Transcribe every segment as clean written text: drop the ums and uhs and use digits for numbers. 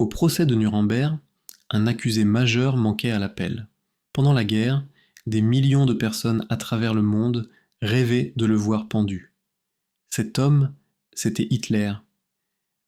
Au procès de Nuremberg, un accusé majeur manquait à l'appel. Pendant la guerre, des millions de personnes à travers le monde rêvaient de le voir pendu. Cet homme, c'était Hitler.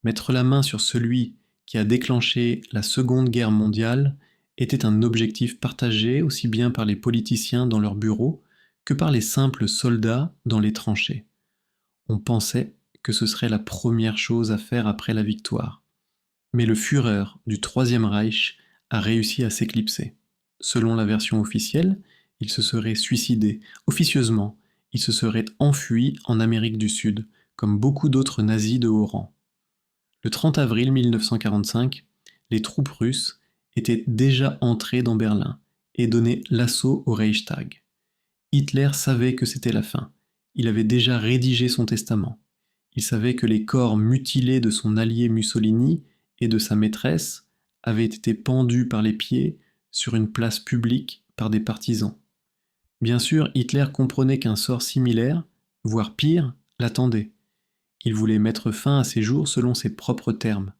Mettre la main sur celui qui a déclenché la Seconde Guerre mondiale était un objectif partagé aussi bien par les politiciens dans leurs bureaux que par les simples soldats dans les tranchées. On pensait que ce serait la première chose à faire après la victoire. Mais le Führer du Troisième Reich a réussi à s'éclipser. Selon la version officielle, il se serait suicidé. Officieusement, il se serait enfui en Amérique du Sud, comme beaucoup d'autres nazis de haut rang. Le 30 avril 1945, les troupes russes étaient déjà entrées dans Berlin et donnaient l'assaut au Reichstag. Hitler savait que c'était la fin. Il avait déjà rédigé son testament. Il savait que les corps mutilés de son allié Mussolini et de sa maîtresse avaient été pendus par les pieds sur une place publique par des partisans. Bien sûr, Hitler comprenait qu'un sort similaire, voire pire, l'attendait. Il voulait mettre fin à ses jours selon ses propres termes.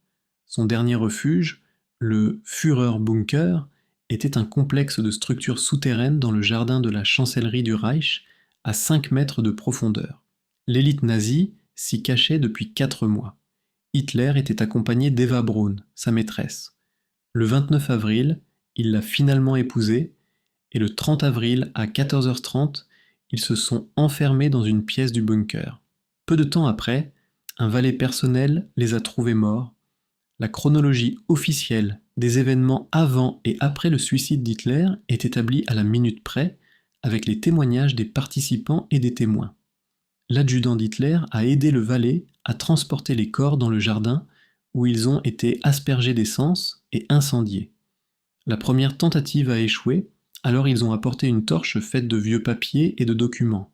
Son dernier refuge, le Führerbunker, était un complexe de structures souterraines dans le jardin de la chancellerie du Reich, à 5 mètres de profondeur. L'élite nazie s'y cachait depuis 4 mois. Hitler était accompagné d'Eva Braun, sa maîtresse. Le 29 avril, il l'a finalement épousée, et le 30 avril, à 14h30, ils se sont enfermés dans une pièce du bunker. Peu de temps après, un valet personnel les a trouvés morts. La chronologie officielle des événements avant et après le suicide d'Hitler est établie à la minute près, avec les témoignages des participants et des témoins. L'adjudant d'Hitler a aidé le valet à transporter les corps dans le jardin où ils ont été aspergés d'essence et incendiés. La première tentative a échoué, alors ils ont apporté une torche faite de vieux papiers et de documents.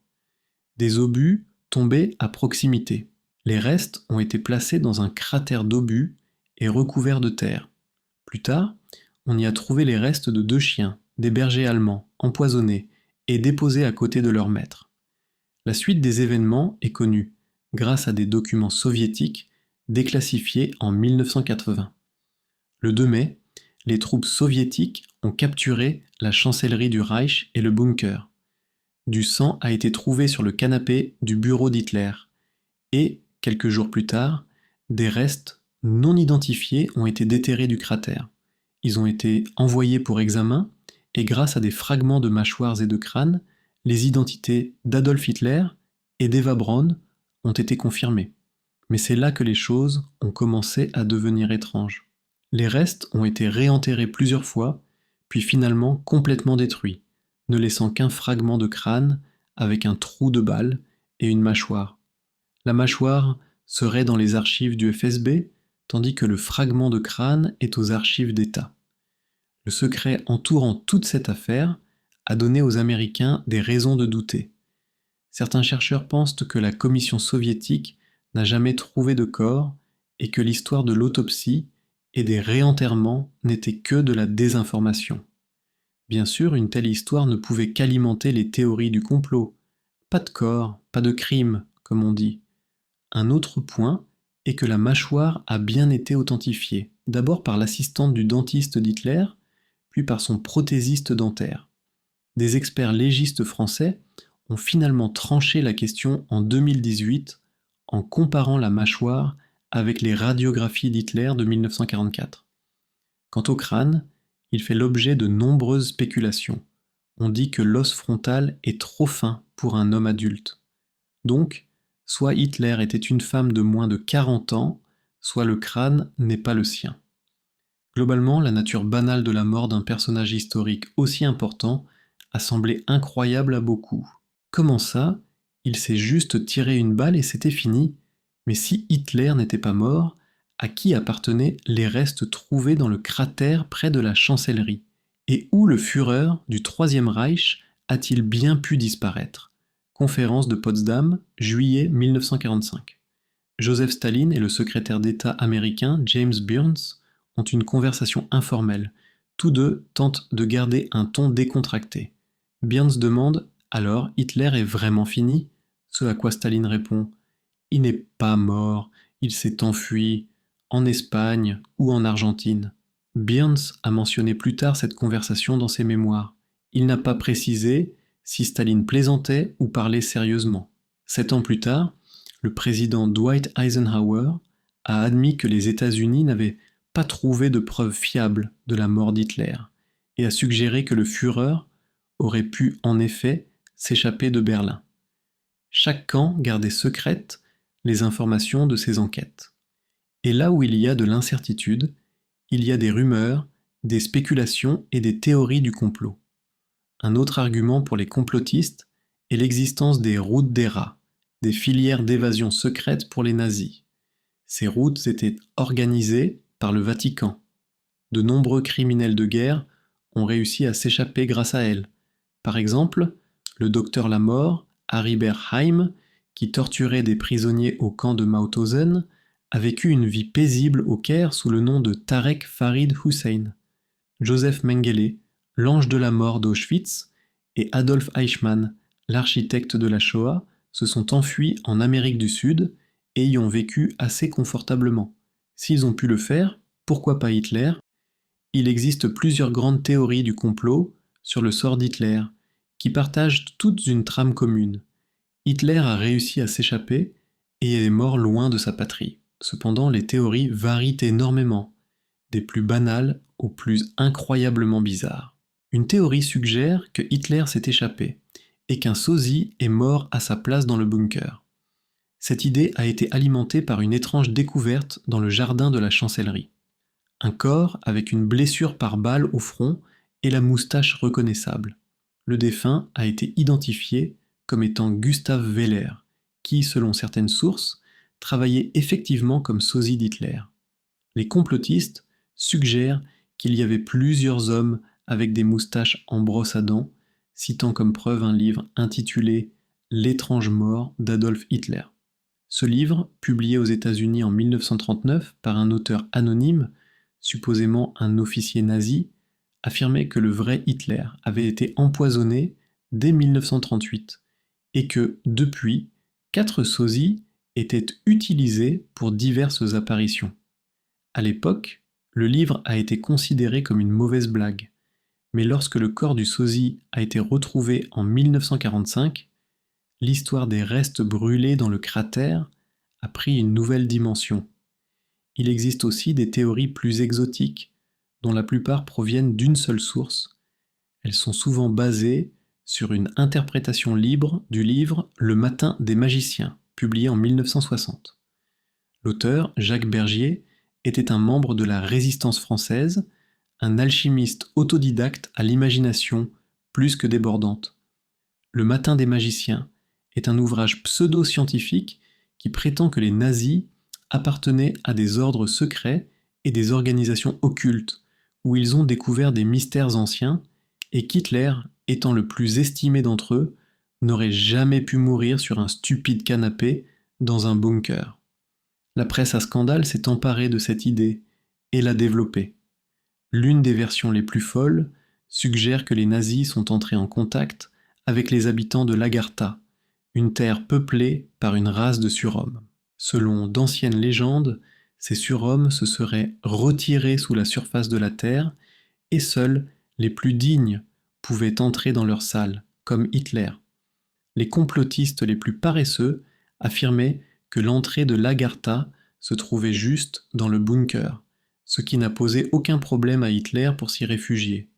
Des obus tombaient à proximité. Les restes ont été placés dans un cratère d'obus et recouverts de terre. Plus tard, on y a trouvé les restes de 2 chiens, des bergers allemands, empoisonnés et déposés à côté de leur maître. La suite des événements est connue, grâce à des documents soviétiques déclassifiés en 1980. Le 2 mai, les troupes soviétiques ont capturé la chancellerie du Reich et le bunker. Du sang a été trouvé sur le canapé du bureau d'Hitler et, quelques jours plus tard, des restes non identifiés ont été déterrés du cratère. Ils ont été envoyés pour examen et grâce à des fragments de mâchoires et de crânes, les identités d'Adolf Hitler et d'Eva Braun ont été confirmées. Mais c'est là que les choses ont commencé à devenir étranges. Les restes ont été réenterrés plusieurs fois, puis finalement complètement détruits, ne laissant qu'un fragment de crâne avec un trou de balle et une mâchoire. La mâchoire serait dans les archives du FSB, tandis que le fragment de crâne est aux archives d'État. Le secret entourant toute cette affaire a donné aux Américains des raisons de douter. Certains chercheurs pensent que la commission soviétique n'a jamais trouvé de corps et que l'histoire de l'autopsie et des réenterrements n'était que de la désinformation. Bien sûr, une telle histoire ne pouvait qu'alimenter les théories du complot. Pas de corps, pas de crime, comme on dit. Un autre point est que la mâchoire a bien été authentifiée, d'abord par l'assistante du dentiste d'Hitler, puis par son prothésiste dentaire. Des experts légistes français ont finalement tranché la question en 2018 en comparant la mâchoire avec les radiographies d'Hitler de 1944. Quant au crâne, il fait l'objet de nombreuses spéculations. On dit que l'os frontal est trop fin pour un homme adulte. Donc, soit Hitler était une femme de moins de 40 ans, soit le crâne n'est pas le sien. Globalement, la nature banale de la mort d'un personnage historique aussi important a semblé incroyable à beaucoup. Comment ça? Il s'est juste tiré une balle et c'était fini. Mais si Hitler n'était pas mort, à qui appartenaient les restes trouvés dans le cratère près de la chancellerie? Et où le Führer du Troisième Reich a-t-il bien pu disparaître? Conférence de Potsdam, juillet 1945. Joseph Staline et le secrétaire d'État américain James Burns ont une conversation informelle. Tous deux tentent de garder un ton décontracté. Burns demande « Alors, Hitler est vraiment fini ?» Ce à quoi Staline répond « Il n'est pas mort, il s'est enfui. en Espagne ou en Argentine. Byrnes a mentionné plus tard cette conversation dans ses mémoires. Il n'a pas précisé si Staline plaisantait ou parlait sérieusement. 7 ans plus tard, le président Dwight Eisenhower a admis que les États-Unis n'avaient pas trouvé de preuves fiables de la mort d'Hitler et a suggéré que le Führer aurait pu en effet s'échapper de Berlin. Chaque camp gardait secrètes les informations de ses enquêtes. Et là où il y a de l'incertitude, il y a des rumeurs, des spéculations et des théories du complot. Un autre argument pour les complotistes est l'existence des routes des rats, des filières d'évasion secrètes pour les nazis. Ces routes étaient organisées par le Vatican. De nombreux criminels de guerre ont réussi à s'échapper grâce à elles. Par exemple, le docteur Lamort, Harry Berheim, qui torturait des prisonniers au camp de Mauthausen, a vécu une vie paisible au Caire sous le nom de Tarek Farid Hussein. Joseph Mengele, l'ange de la mort d'Auschwitz, et Adolf Eichmann, l'architecte de la Shoah, se sont enfuis en Amérique du Sud et y ont vécu assez confortablement. S'ils ont pu le faire, pourquoi pas Hitler ? Il existe plusieurs grandes théories du complot sur le sort d'Hitler, qui partagent toutes une trame commune. Hitler a réussi à s'échapper et est mort loin de sa patrie. Cependant, les théories varient énormément, des plus banales aux plus incroyablement bizarres. Une théorie suggère que Hitler s'est échappé et qu'un sosie est mort à sa place dans le bunker. Cette idée a été alimentée par une étrange découverte dans le jardin de la chancellerie. Un corps avec une blessure par balle au front et la moustache reconnaissable. Le défunt a été identifié comme étant Gustav Wehler, qui, selon certaines sources, travaillait effectivement comme sosie d'Hitler. Les complotistes suggèrent qu'il y avait plusieurs hommes avec des moustaches en brosse à dents, citant comme preuve un livre intitulé « L'étrange mort d'Adolf Hitler ». Ce livre, publié aux États-Unis en 1939 par un auteur anonyme, supposément un officier nazi, affirmait que le vrai Hitler avait été empoisonné dès 1938 et que, depuis, 4 sosies étaient utilisées pour diverses apparitions. À l'époque, le livre a été considéré comme une mauvaise blague, mais lorsque le corps du sosie a été retrouvé en 1945, l'histoire des restes brûlés dans le cratère a pris une nouvelle dimension. Il existe aussi des théories plus exotiques, dont la plupart proviennent d'une seule source. Elles sont souvent basées sur une interprétation libre du livre Le Matin des magiciens, publié en 1960. L'auteur, Jacques Bergier, était un membre de la Résistance française, un alchimiste autodidacte à l'imagination plus que débordante. Le Matin des magiciens est un ouvrage pseudo-scientifique qui prétend que les nazis appartenaient à des ordres secrets et des organisations occultes, où ils ont découvert des mystères anciens, et qu'Hitler, étant le plus estimé d'entre eux, n'aurait jamais pu mourir sur un stupide canapé dans un bunker. La presse à scandale s'est emparée de cette idée et l'a développée. L'une des versions les plus folles suggère que les nazis sont entrés en contact avec les habitants de l'Agartha, une terre peuplée par une race de surhommes. Selon d'anciennes légendes, ces surhommes se seraient retirés sous la surface de la terre et seuls les plus dignes pouvaient entrer dans leur salle, comme Hitler. Les complotistes les plus paresseux affirmaient que l'entrée de l'Agartha se trouvait juste dans le bunker, ce qui n'a posé aucun problème à Hitler pour s'y réfugier.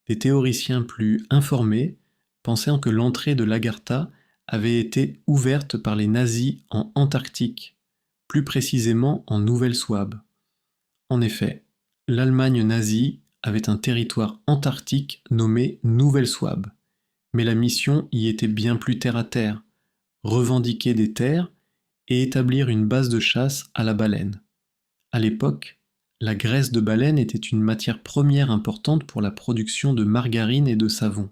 Des théoriciens plus informés pensaient que l'entrée de l'Agartha avait été ouverte par les nazis en Antarctique, plus précisément en Nouvelle-Souabe. En effet, l'Allemagne nazie avait un territoire antarctique nommé Nouvelle-Souabe, mais la mission y était bien plus terre-à-terre, revendiquer des terres et établir une base de chasse à la baleine. À l'époque, la graisse de baleine était une matière première importante pour la production de margarine et de savon.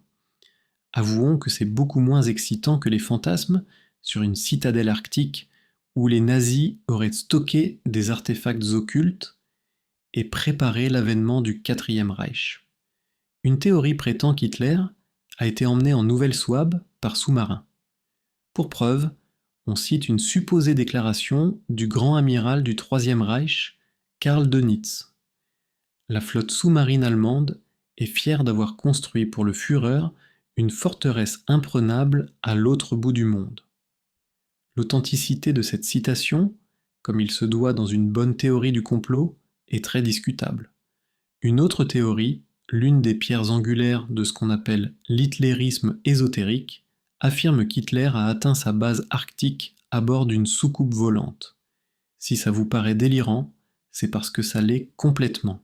Avouons que c'est beaucoup moins excitant que les fantasmes sur une citadelle arctique où les nazis auraient stocké des artefacts occultes et préparé l'avènement du Quatrième Reich. Une théorie prétend qu'Hitler a été emmené en Nouvelle-Souabe par sous-marin. Pour preuve, on cite une supposée déclaration du grand amiral du Troisième Reich, Karl Dönitz. La flotte sous-marine allemande est fière d'avoir construit pour le Führer une forteresse imprenable à l'autre bout du monde. L'authenticité de cette citation, comme il se doit dans une bonne théorie du complot, est très discutable. Une autre théorie, l'une des pierres angulaires de ce qu'on appelle l'hitlérisme ésotérique, affirme qu'Hitler a atteint sa base arctique à bord d'une soucoupe volante. Si ça vous paraît délirant, c'est parce que ça l'est complètement.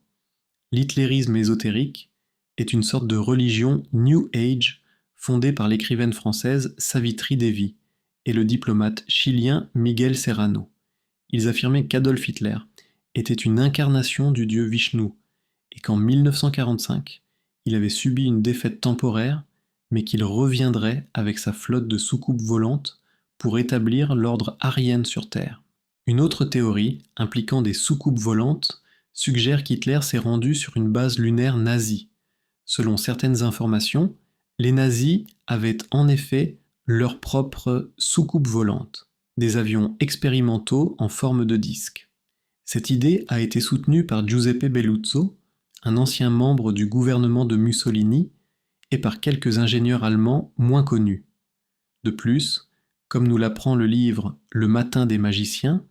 L'hitlérisme ésotérique est une sorte de religion New Age fondée par l'écrivaine française Savitri Devi et le diplomate chilien Miguel Serrano. Ils affirmaient qu'Adolf Hitler était une incarnation du dieu Vishnu et qu'en 1945, il avait subi une défaite temporaire, mais qu'il reviendrait avec sa flotte de soucoupes volantes pour établir l'ordre aryen sur Terre. Une autre théorie, impliquant des soucoupes volantes, suggère qu'Hitler s'est rendu sur une base lunaire nazie. Selon certaines informations, les nazis avaient en effet leur propre soucoupe volante, des avions expérimentaux en forme de disque. Cette idée a été soutenue par Giuseppe Belluzzo, un ancien membre du gouvernement de Mussolini, et par quelques ingénieurs allemands moins connus. De plus, comme nous l'apprend le livre Le Matin des magiciens,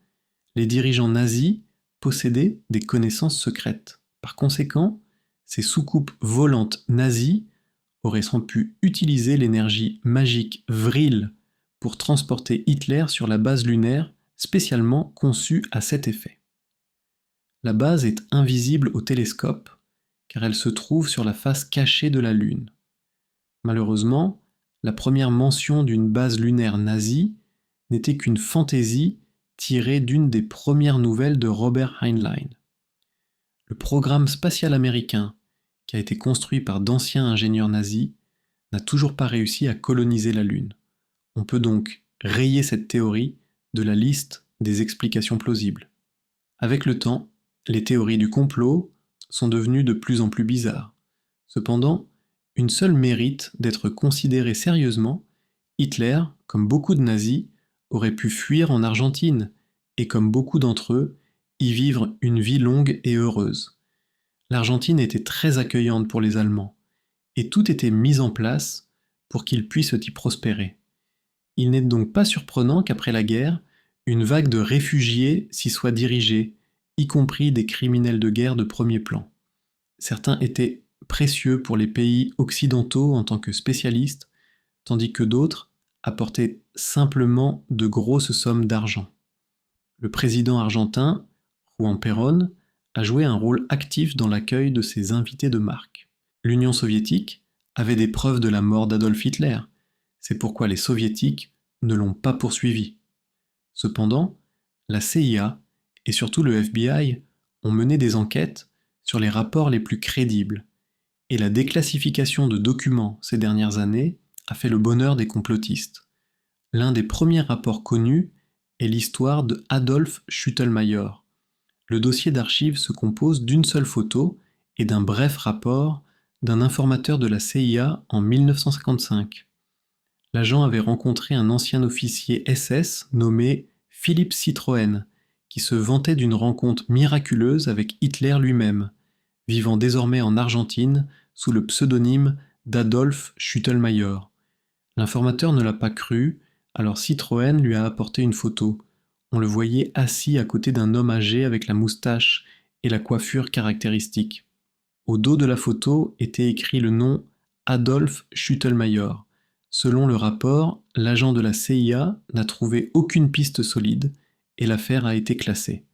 les dirigeants nazis possédaient des connaissances secrètes. Par conséquent, ces soucoupes volantes nazies auraient sans pu utiliser l'énergie magique Vril pour transporter Hitler sur la base lunaire spécialement conçue à cet effet. La base est invisible au télescope car elle se trouve sur la face cachée de la Lune. Malheureusement, la première mention d'une base lunaire nazie n'était qu'une fantaisie tirée d'une des premières nouvelles de Robert Heinlein. Le programme spatial américain, qui a été construit par d'anciens ingénieurs nazis, n'a toujours pas réussi à coloniser la Lune. On peut donc rayer cette théorie de la liste des explications plausibles. Avec le temps, les théories du complot sont devenues de plus en plus bizarres. Cependant, une seule mérite d'être considérée sérieusement: Hitler, comme beaucoup de nazis, aurait pu fuir en Argentine, et comme beaucoup d'entre eux, y vivre une vie longue et heureuse. L'Argentine était très accueillante pour les Allemands, et tout était mis en place pour qu'ils puissent y prospérer. Il n'est donc pas surprenant qu'après la guerre, une vague de réfugiés s'y soit dirigée, y compris des criminels de guerre de premier plan. Certains étaient précieux pour les pays occidentaux en tant que spécialistes, tandis que d'autres apportaient simplement de grosses sommes d'argent. Le président argentin, Juan Perón, a joué un rôle actif dans l'accueil de ces invités de marque. L'Union soviétique avait des preuves de la mort d'Adolf Hitler, c'est pourquoi les soviétiques ne l'ont pas poursuivi. Cependant, la CIA et surtout le FBI ont mené des enquêtes sur les rapports les plus crédibles, et la déclassification de documents ces dernières années a fait le bonheur des complotistes. L'un des premiers rapports connus est l'histoire de Adolf Schüttelmayer. Le dossier d'archives se compose d'une seule photo et d'un bref rapport d'un informateur de la CIA en 1955. L'agent avait rencontré un ancien officier SS nommé Philipp Citroën, qui se vantait d'une rencontre miraculeuse avec Hitler lui-même, vivant désormais en Argentine sous le pseudonyme d'Adolf Schüttelmayer. L'informateur ne l'a pas cru, alors Citroën lui a apporté une photo. On le voyait assis à côté d'un homme âgé avec la moustache et la coiffure caractéristique. Au dos de la photo était écrit le nom Adolf Schüttelmayer. Selon le rapport, l'agent de la CIA n'a trouvé aucune piste solide et l'affaire a été classée.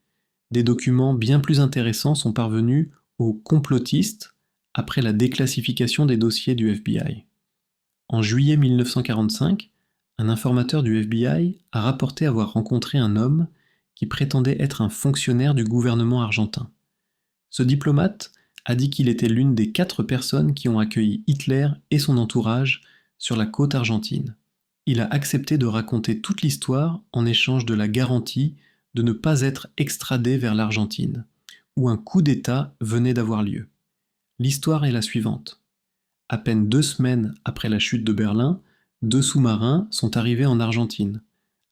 Des documents bien plus intéressants sont parvenus aux complotistes après la déclassification des dossiers du FBI. En juillet 1945, un informateur du FBI a rapporté avoir rencontré un homme qui prétendait être un fonctionnaire du gouvernement argentin. Ce diplomate a dit qu'il était l'une des 4 personnes qui ont accueilli Hitler et son entourage sur la côte argentine. Il a accepté de raconter toute l'histoire en échange de la garantie de ne pas être extradé vers l'Argentine, où un coup d'État venait d'avoir lieu. L'histoire est la suivante. À peine 2 semaines après la chute de Berlin, 2 sous-marins sont arrivés en Argentine.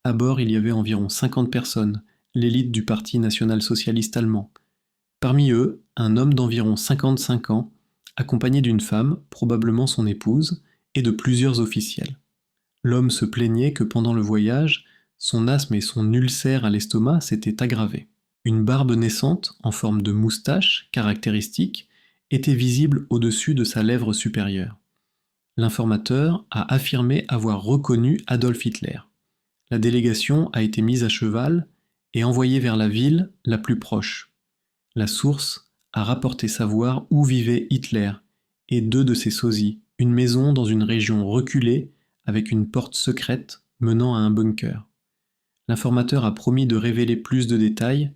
À bord, il y avait environ 50 personnes, l'élite du Parti national-socialiste allemand. Parmi eux, un homme d'environ 55 ans, accompagné d'une femme, probablement son épouse, et de plusieurs officiels. L'homme se plaignait que pendant le voyage, son asthme et son ulcère à l'estomac s'étaient aggravés. Une barbe naissante, en forme de moustache, caractéristique, était visible au-dessus de sa lèvre supérieure. L'informateur a affirmé avoir reconnu Adolf Hitler. La délégation a été mise à cheval et envoyée vers la ville la plus proche. La source a rapporté savoir où vivait Hitler et 2 de ses sosies, une maison dans une région reculée avec une porte secrète menant à un bunker. L'informateur a promis de révéler plus de détails,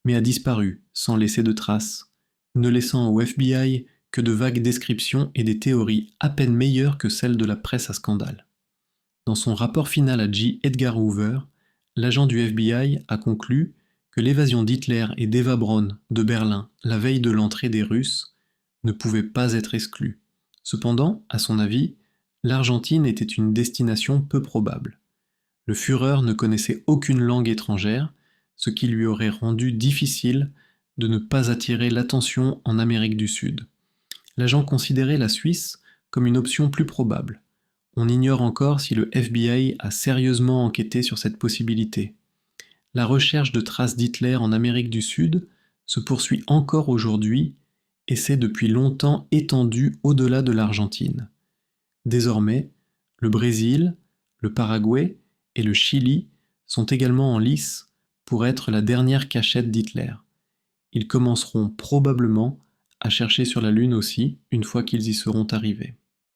mais a disparu sans laisser de traces, ne laissant au FBI que de vagues descriptions et des théories à peine meilleures que celles de la presse à scandale. Dans son rapport final à J. Edgar Hoover, l'agent du FBI a conclu que l'évasion d'Hitler et d'Eva Braun de Berlin la veille de l'entrée des Russes ne pouvait pas être exclue. Cependant, à son avis, l'Argentine était une destination peu probable. Le Führer ne connaissait aucune langue étrangère, ce qui lui aurait rendu difficile de ne pas attirer l'attention en Amérique du Sud. L'agent considérait la Suisse comme une option plus probable. On ignore encore si le FBI a sérieusement enquêté sur cette possibilité. La recherche de traces d'Hitler en Amérique du Sud se poursuit encore aujourd'hui et s'est depuis longtemps étendue au-delà de l'Argentine. Désormais, le Brésil, le Paraguay et le Chili sont également en lice pour être la dernière cachette d'Hitler. Ils commenceront probablement à chercher sur la Lune aussi une fois qu'ils y seront arrivés.